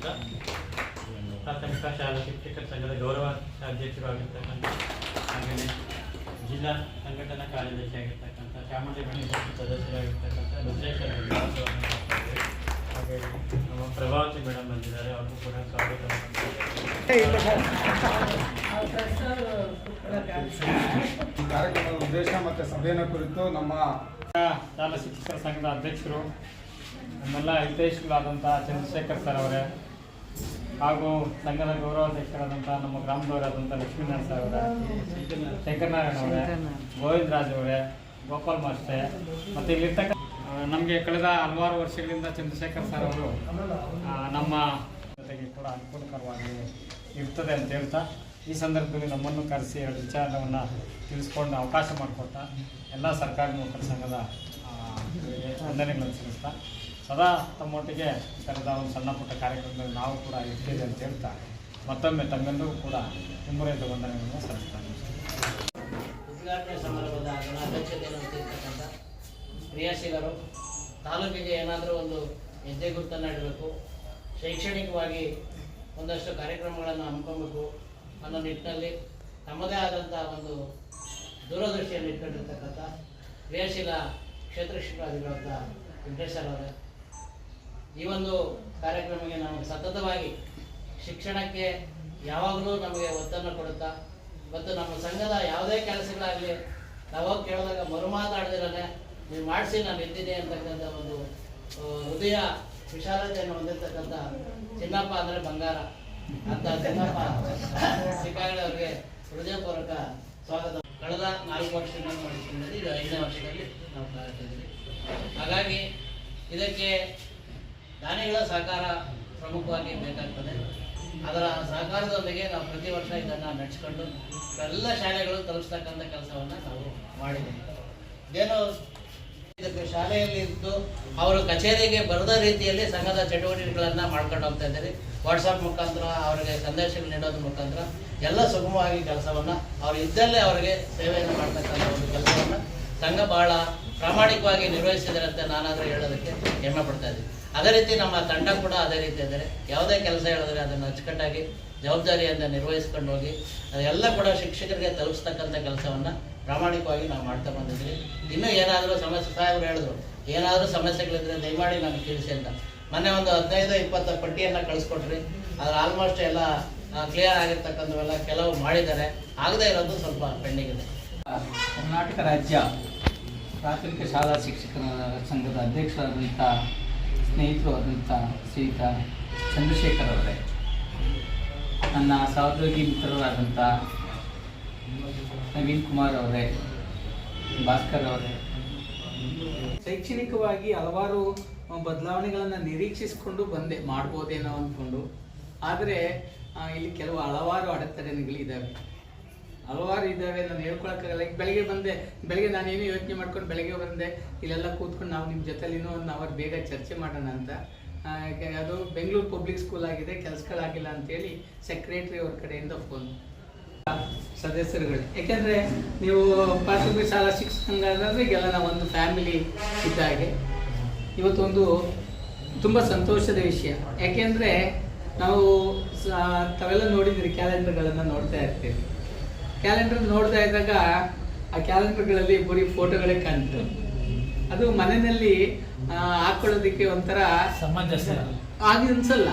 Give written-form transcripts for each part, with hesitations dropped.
ಆಗಿರ್ತಕ್ಕಂಥ ಪ್ರಾಥಮಿಕ ಶಾಲಾ ಶಿಕ್ಷಕರ ಸಂಘದ ಗೌರವ ಅಧ್ಯಕ್ಷರಾಗಿರ್ತಕ್ಕಂಥ ಹಾಗೆಯೇ ಜಿಲ್ಲಾ ಸಂಘಟನಾ ಕಾರ್ಯದರ್ಶಿ ಆಗಿರ್ತಕ್ಕಂಥ ಚಾಮುಂಡಿ ಬೆಳ್ಳಿ ಸದಸ್ಯರಾಗಿರ್ತಕ್ಕಂಥ ರುದ್ರೇಶ್ವರ ಹಾಗೆ ನಮ್ಮ ಪ್ರಭಾವತಿ ಮೇಡಮ್ ಬಂದಿದ್ದಾರೆ, ಅವ್ರಿಗೂ ಕೂಡ ಸ್ವಾಗತ. ಕಾರ್ಯಕ್ರಮದ ಉದ್ದೇಶ ಮತ್ತು ಸಭೆಯನ್ನು ಕುರಿತು ನಮ್ಮ ಶಾಲಾ ಶಿಕ್ಷಕರ ಸಂಘದ ಅಧ್ಯಕ್ಷರು ನಮ್ಮೆಲ್ಲ ಹಿತೈಷಿಗಳಾದಂಥ ಚಂದ್ರಶೇಖರ್ ಸರ್ ಅವರೇ, ಹಾಗೂ ಸಂಘದ ಗೌರವಾಧ್ಯಕ್ಷರಾದಂಥ ನಮ್ಮ ಗ್ರಾಮದವರಾದಂಥ ಲಕ್ಷ್ಮೀನಾರಾಯಣ ಸರ್ ಅವರೇ, ಶಂಕರನಾರಾಯಣ ಅವರೇ, ಗೋವಿಂದ ರಾಜ್ ಅವರೇ, ಗೋಪಾಲ್ ಮಾಸ್ಟರ್ ಮತ್ತು ಇಲ್ಲಿರ್ತಕ್ಕ ನಮಗೆ ಕಳೆದ ಹಲವಾರು ವರ್ಷಗಳಿಂದ ಚಂದ್ರಶೇಖರ್ ಸರ್ ಅವರು ನಮ್ಮ ಜೊತೆಗೆ ಕೂಡ ಅನುಕೂಲಕರವಾಗಿ ಇರ್ತದೆ ಅಂತ ಹೇಳ್ತಾ ಈ ಸಂದರ್ಭದಲ್ಲಿ ನಮ್ಮನ್ನು ಕರೆಸಿ ಎರಡು ವಿಚಾರವನ್ನು ತಿಳಿಸ್ಕೊಂಡು ಅವಕಾಶ ಮಾಡಿಕೊಟ್ಟ ಎಲ್ಲ ಸರ್ಕಾರಿ ನೌಕರ ಸಂಘದ ವಂದನೆಗಳನ್ನು ಸಲ್ಲಿಸ್ತಾ ಸದಾ ತಮ್ಮೊಟ್ಟಿಗೆ ಕರೆದ ಒಂದು ಸಣ್ಣ ಪುಟ್ಟ ಕಾರ್ಯಕ್ರಮದಲ್ಲಿ ನಾವು ಕೂಡ ಇರ್ತೀವಿ ಅಂತ ಹೇಳ್ತಾ ಮತ್ತೊಮ್ಮೆ ತಮ್ಮೆಲ್ಲರೂ ಕೂಡ ತುಂಬುರೈತ ವಂದನೆಗಳನ್ನು ಸಲ್ಲಿಸ್ತಾರೆ. ಉದ್ಘಾಟನೆ ಸಮಾರಂಭದ ಅಧ್ಯಕ್ಷತೆಯನ್ನು ವಹಿಸಿರ್ತಕ್ಕಂಥ ಕ್ರಿಯಾಶೀಲರು, ತಾಲೂಕಿಗೆ ಏನಾದರೂ ಒಂದು ಹೆಜ್ಜೆ ಗುರುತನ್ನು ಇಡಬೇಕು, ಶೈಕ್ಷಣಿಕವಾಗಿ ಒಂದಷ್ಟು ಕಾರ್ಯಕ್ರಮಗಳನ್ನು ಹಮ್ಮಿಕೊಳ್ಬೇಕು ಅನ್ನೋ ನಿಟ್ಟಿನಲ್ಲಿ ತಮ್ಮದೇ ಆದಂಥ ಒಂದು ದೂರದೃಷ್ಟಿಯನ್ನು ಇಟ್ಕೊಂಡಿರ್ತಕ್ಕಂಥ ಕ್ರಿಯಾಶೀಲ ಕ್ಷೇತ್ರ ಶಿಕ್ಷಕರಾಗಿರುವಂಥ ವೆಂಕಟೇಶ್ವರ ಅವರೇ, ಈ ಒಂದು ಕಾರ್ಯಕ್ರಮಕ್ಕೆ ನಾವು ಸತತವಾಗಿ ಶಿಕ್ಷಣಕ್ಕೆ ಯಾವಾಗಲೂ ನಮಗೆ ಒತ್ತನ್ನು ಕೊಡುತ್ತಾ ಮತ್ತು ನಮ್ಮ ಸಂಘದ ಯಾವುದೇ ಕೆಲಸಗಳಾಗಲಿ ನಾವು ಹೋಗಿ ಕೇಳಿದಾಗ ಮರುಮಾತಾಡ್ದಿರೇ ನೀವು ಮಾಡಿಸಿ ನಾನು ಇದ್ದೀನಿ ಅಂತಕ್ಕಂಥ ಒಂದು ಹೃದಯ ವಿಶಾಲತೆಯನ್ನು ಹೊಂದಿರತಕ್ಕಂಥ ಚಿನ್ನಪ್ಪ ಅಂದರೆ ಬಂಗಾರ ಅಂತ ಚಿನ್ನಪ್ಪ ಸಿಕ್ಕಾಗಡೆ ಅವರಿಗೆ ಹೃದಯಪೂರ್ವಕ ಸ್ವಾಗತ. ಕಳೆದ 4 ವರ್ಷದಿಂದ ಮಾಡಿಕೊಂಡಿದ್ದೀವಿ, ಇದು 5ನೇ ವರ್ಷದಲ್ಲಿ ನಾವು ಕಾರ್ಯಕ್ರಮ. ಹಾಗಾಗಿ ಇದಕ್ಕೆ ದಾನಿಗಳ ಸಹಕಾರ ಪ್ರಮುಖವಾಗಿ ಬೇಕಾಗ್ತದೆ. ಅದರ ಸಹಕಾರದೊಂದಿಗೆ ನಾವು ಪ್ರತಿ ವರ್ಷ ಇದನ್ನು ನಡೆಸ್ಕೊಂಡು ಎಲ್ಲ ಶಾಲೆಗಳು ತಲುಪಿಸ್ತಕ್ಕಂಥ ಕೆಲಸವನ್ನು ನಾವು ಮಾಡಿದ್ದೀವಿ. ಇದೇನು ಇದಕ್ಕೆ ಶಾಲೆಯಲ್ಲಿ ಇದ್ದು ಅವರು ಕಚೇರಿಗೆ ಬರದ ರೀತಿಯಲ್ಲಿ ಸಂಘದ ಚಟುವಟಿಕೆಗಳನ್ನು ಮಾಡ್ಕೊಂಡು ಹೋಗ್ತಾ ಇದ್ದಾರೆ. ವಾಟ್ಸಪ್ ಮುಖಾಂತರ ಅವರಿಗೆ ಸಂದೇಶಗಳು ನೀಡೋದ್ರ ಮುಖಾಂತರ ಎಲ್ಲ ಸುಗಮವಾಗಿ ಕೆಲಸವನ್ನು ಅವ್ರು ಇದ್ದಲ್ಲೇ ಅವರಿಗೆ ಸೇವೆಯನ್ನು ಮಾಡ್ತಕ್ಕಂಥ ಒಂದು ಕೆಲಸವನ್ನು ಸಂಘ ಬಹಳ ಪ್ರಾಮಾಣಿಕವಾಗಿ ನಿರ್ವಹಿಸಿದ್ದಾರೆ ಅಂತ ನಾನಾದರೂ ಹೇಳೋದಕ್ಕೆ ಹೆಮ್ಮೆ ಪಡ್ತಾ ಇದ್ದೀನಿ. ಅದೇ ರೀತಿ ನಮ್ಮ ತಂಡ ಕೂಡ ಅದೇ ರೀತಿ ಇದ್ದಾರೆ. ಯಾವುದೇ ಕೆಲಸ ಹೇಳಿದ್ರೆ ಅದನ್ನು ಅಚ್ಚುಕಟ್ಟಾಗಿ ಜವಾಬ್ದಾರಿಯಿಂದ ನಿರ್ವಹಿಸ್ಕೊಂಡು ಹೋಗಿ ಅದೆಲ್ಲ ಕೂಡ ಶಿಕ್ಷಕರಿಗೆ ತಲುಪಿಸ್ತಕ್ಕಂಥ ಕೆಲಸವನ್ನು ಪ್ರಾಮಾಣಿಕವಾಗಿ ನಾವು ಮಾಡ್ತಾ ಬಂದಿದ್ವಿ. ಇನ್ನೂ ಏನಾದರೂ ಸಮಸ್ಯೆ ಸಾಹೇಬರು ಹೇಳಿದ್ರು, ಏನಾದರೂ ಸಮಸ್ಯೆಗಳಿದ್ರೆ ದಯಮಾಡಿ ನನಗೆ ತಿಳಿಸಿ ಅಂತ. ಮೊನ್ನೆ ಒಂದು 15-20 ಪಟ್ಟಿಯನ್ನು ಕಳಿಸ್ಕೊಟ್ರಿ, ಅದ್ರ ಆಲ್ಮೋಸ್ಟ್ ಎಲ್ಲ ಕ್ಲಿಯರ್ ಆಗಿರ್ತಕ್ಕಂಥವೆಲ್ಲ ಕೆಲವು ಮಾಡಿದ್ದಾರೆ, ಆಗದೇ ಇರೋದು ಸ್ವಲ್ಪ ಪೆಂಡಿಂಗ್ ಇದೆ. ಕರ್ನಾಟಕ ರಾಜ್ಯ ಪ್ರಾಥಮಿಕ ಶಾಲಾ ಶಿಕ್ಷಕರ ಸಂಘದ ಅಧ್ಯಕ್ಷರಾದಂಥ ಸ್ನೇಹಿತರು ಆದಂಥ ಶ್ರೀಯುತ ಚಂದ್ರಶೇಖರ್ ಅವರೇ, ನನ್ನ ಸಹೋದ್ಯೋಗಿ ಮಿತ್ರರಾದಂಥ ನವೀನ್ ಕುಮಾರ್ ಅವರೇ, ಭಾಸ್ಕರ್ ಅವರೇ, ಶೈಕ್ಷಣಿಕವಾಗಿ ಹಲವಾರು ಬದಲಾವಣೆಗಳನ್ನು ನಿರೀಕ್ಷಿಸಿಕೊಂಡು ಮಾಡ್ಬೋದೇನೋ ಅಂದ್ಕೊಂಡು, ಆದರೆ ಇಲ್ಲಿ ಕೆಲವು ಹಲವಾರು ಅಡೆತಡೆಗಳಿದ್ದಾವೆ. ನಾನು ಹೇಳ್ಕೊಳಕ್ಕಾಗಲ್ಲ. ಈಗ ಬೆಳಗ್ಗೆ ನಾನೇನು ಯೋಚನೆ ಮಾಡ್ಕೊಂಡು ಬೆಳಗ್ಗೆ ಬಂದೆ, ಇಲ್ಲೆಲ್ಲ ಕೂತ್ಕೊಂಡು ನಾವು ನಿಮ್ಮ ಜೊತೆಲಿ ಇನ್ನೂ 1 ಅವರ್ ಬೇಗ ಚರ್ಚೆ ಮಾಡೋಣ ಅಂತ. ಅದು ಬೆಂಗಳೂರು ಪಬ್ಲಿಕ್ ಸ್ಕೂಲ್ ಆಗಿದೆ, ಕೆಲಸಗಳಾಗಿಲ್ಲ ಅಂತೇಳಿ ಸೆಕ್ರೆಟರಿ ಅವ್ರ ಕಡೆಯಿಂದ ಫೋನ್. ಸದಸ್ಯರುಗಳು, ಯಾಕೆಂದರೆ ನೀವು ಪ್ರಾಥಮಿಕ ಶಾಲಾ ಶಿಕ್ಷಕ ಸಂಘ ಅಂದರೆ ಈಗೆಲ್ಲ ನಾವು ಒಂದು ಫ್ಯಾಮಿಲಿ ಇದ್ದಾಗೆ. ಇವತ್ತೊಂದು ತುಂಬ ಸಂತೋಷದ ವಿಷಯ, ಯಾಕೆಂದರೆ ನಾವು ತಾವೆಲ್ಲ ನೋಡಿದ್ದೀರಿ, ಕ್ಯಾಲೆಂಡರ್ಗಳನ್ನು ನೋಡ್ತಾ ಇರ್ತೀವಿ. ಕ್ಯಾಲೆಂಡರ್ ನೋಡ್ತಾ ಇದ್ದಾಗ ಆ ಕ್ಯಾಲೆಂಡರ್ಗಳಲ್ಲಿ ಬರೀ ಫೋಟೋಗಳೇ ಕಾಣ್ತವೆ. ಅದು ಮನೆಯಲ್ಲಿ ಹಾಕೊಳ್ಳೋದಕ್ಕೆ ಒಂಥರ ಸಮಂಜಸ ಆಗಿ ಅನ್ಸಲ್ಲ.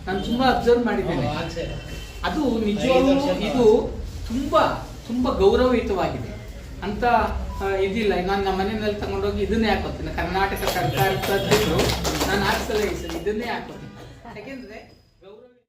ನಾನು ತುಂಬ ಅಬ್ಸರ್ವ್ ಮಾಡಿದ್ದೇನೆ. ಅದು ನಿಜವಾಗ್ಲೂ ಇದು ತುಂಬ ಗೌರವಯುತವಾಗಿದೆ ಅಂತ ಇದಿಲ್ಲ. ನಾನು ನಮ್ಮ ಮನೆಯಲ್ಲಿ ತಗೊಂಡೋಗಿ ಇದನ್ನೇ ಹಾಕೋತೀನಿ. ಕರ್ನಾಟಕ ಸರ್ಕಾರದ ನಾನು ಹಾಕ್ಸಲ್ಲ, ಇದನ್ನೇ ಹಾಕೋತೀನಿ. ಯಾಕೆಂದರೆ